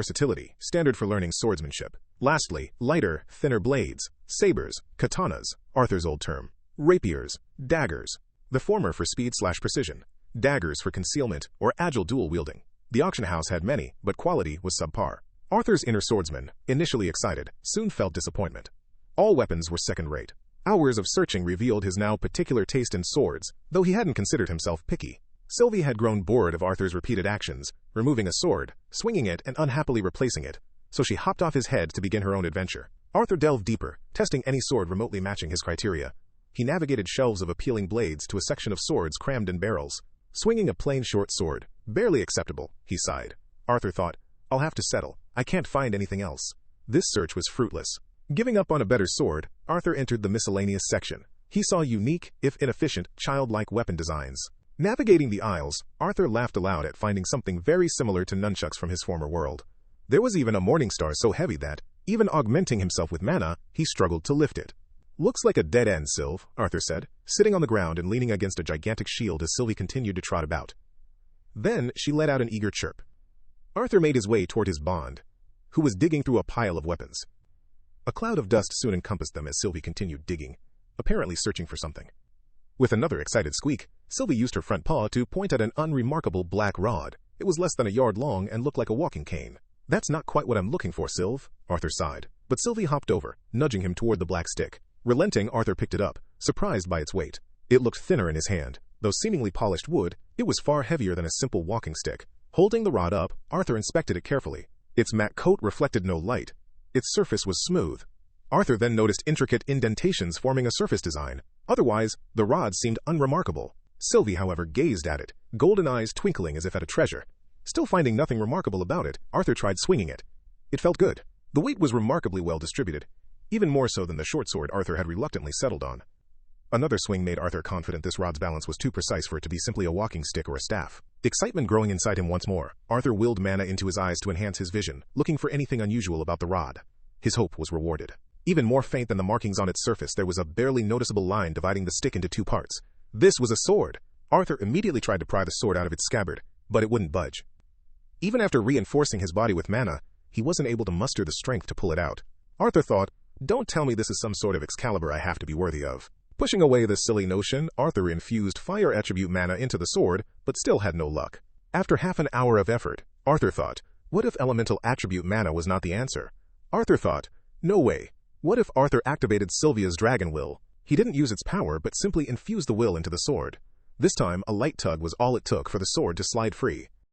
versatility, standard for learning swordsmanship. Lastly, lighter, thinner blades, sabers, katanas, Arthur's old term, rapiers, daggers. The former for speed/precision, daggers for concealment or agile dual wielding. The auction house had many, but quality was subpar. Arthur's inner swordsman, initially excited, soon felt disappointment. All weapons were second-rate. Hours of searching revealed his now particular taste in swords, though he hadn't considered himself picky. Sylvie had grown bored of Arthur's repeated actions, removing a sword, swinging it, and unhappily replacing it, so she hopped off his head to begin her own adventure. Arthur delved deeper, testing any sword remotely matching his criteria. He navigated shelves of appealing blades to a section of swords crammed in barrels. Swinging a plain short sword, barely acceptable, he sighed. Arthur thought, I'll have to settle. I can't find anything else. This search was fruitless. Giving up on a better sword, Arthur entered the miscellaneous section. He saw unique, if inefficient, childlike weapon designs. Navigating the aisles, Arthur laughed aloud at finding something very similar to nunchucks from his former world. There was even a morning star so heavy that, even augmenting himself with mana, he struggled to lift it. Looks like a dead end, Sylve, Arthur said, sitting on the ground and leaning against a gigantic shield as Sylvie continued to trot about. Then she let out an eager chirp. Arthur made his way toward his bond, who was digging through a pile of weapons. A cloud of dust soon encompassed them as Sylvie continued digging, apparently searching for something. With another excited squeak, Sylvie used her front paw to point at an unremarkable black rod. It was less than a yard long and looked like a walking cane. That's not quite what I'm looking for, Sylve, Arthur sighed. But Sylvie hopped over, nudging him toward the black stick. Relenting, Arthur picked it up, surprised by its weight. It looked thinner in his hand. Though seemingly polished wood, it was far heavier than a simple walking stick. Holding the rod up, Arthur inspected it carefully. Its matte coat reflected no light. Its surface was smooth. Arthur then noticed intricate indentations forming a surface design. Otherwise, the rod seemed unremarkable. Sylvie, however, gazed at it, golden eyes twinkling as if at a treasure. Still finding nothing remarkable about it, Arthur tried swinging it. It felt good. The weight was remarkably well distributed, even more so than the short sword Arthur had reluctantly settled on. Another swing made Arthur confident this rod's balance was too precise for it to be simply a walking stick or a staff. Excitement growing inside him once more, Arthur willed mana into his eyes to enhance his vision, looking for anything unusual about the rod. His hope was rewarded. Even more faint than the markings on its surface, there was a barely noticeable line dividing the stick into two parts. This was a sword. Arthur immediately tried to pry the sword out of its scabbard, but it wouldn't budge. Even after reinforcing his body with mana, he wasn't able to muster the strength to pull it out. Arthur thought, don't tell me this is some sort of Excalibur I have to be worthy of. Pushing away this silly notion, Arthur infused fire attribute mana into the sword, but still had no luck. After half an hour of effort, Arthur thought, what if elemental attribute mana was not the answer? Arthur thought, no way. What if Arthur activated Sylvia's dragon will? He didn't use its power, but simply infused the will into the sword. This time, a light tug was all it took for the sword to slide free.